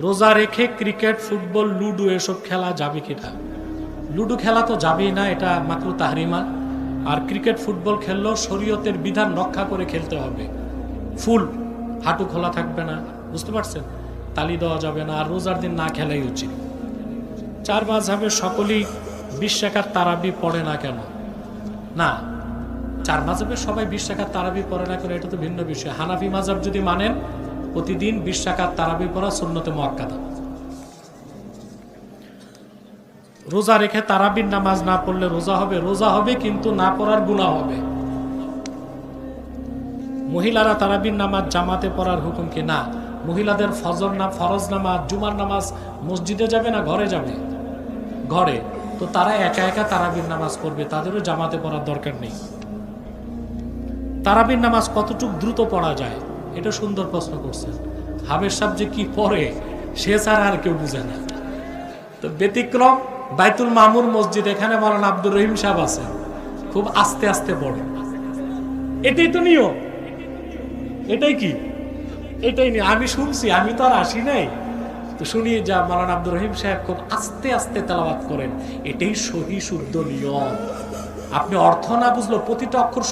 রোজা রেখে cricket, football, ludo এসব খেলা যাবে কিনা? লুডো খেলা তো যাবেই না, এটা মাত্র তাহরিমা। আর ক্রিকেট, ফুটবল খেললেও শরীয়তের বিধান রক্ষা করে খেলতে হবে। ফুল হাঁটু খোলা থাকবে না, বুঝতে পারছেন? তালি দেওয়া যাবে না, আর রোজার দিন না খেলাই উচিত। চার মাযহাবের সকলেই 20 রাকাত তারাবি পড়ে না কেন? না, চার মাযহাবের সবাই 20 রাকাত তারাবি পড়ে না কেন এটা তো ভিন্ন বিষয়। হানাফি মাযহাব যদি মানেন, প্রতিদিন 20 রাকাত তারাবি পড়া সুন্নতে মুআক্কাদা। রোজা রেখে তারাবির নামাজ না পড়লে রোজা হবে? রোজা হবে, কিন্তু না পড়ার গুনাহ হবে। মহিলারা তারাবির নামাজ জামাতে পড়ার হুকুম কি? না, মহিলাদের ফরজ নামাজ, জুমার নামাজ মসজিদে যাবে না ঘরে যাবে? ঘরে। তো তারা একা একা তারাবির নামাজ পড়বে, তাদেরও জামাতে পড়ার দরকার নেই। তারাবির নামাজ কতটুকু দ্রুত পড়া যায়? এটা সুন্দর প্রশ্ন করছেন। হাবের সাহেব যে কি পড়ে সে ছাড়া আর কেউ বুঝে না। তো ব্যতিক্রম বাইতুল মামুর মসজিদ, এখানে মাওলানা আব্দুর রহিম সাহেব আছেন, খুব আস্তে আস্তে পড়ে। এটাই তো নিয়ম। এটাই কি? এটাই নিয়ম। আমি শুনছি, আমি তো আর আসি নাই, তো শুনি যা মাওলানা আব্দুর রহিম সাহেব খুব আস্তে আস্তে তেলাওয়াত করেন। এটাই সহি শুদ্ধ নিয়ম। আপনি অর্থ না বুঝলো প্রতিটা অক্ষর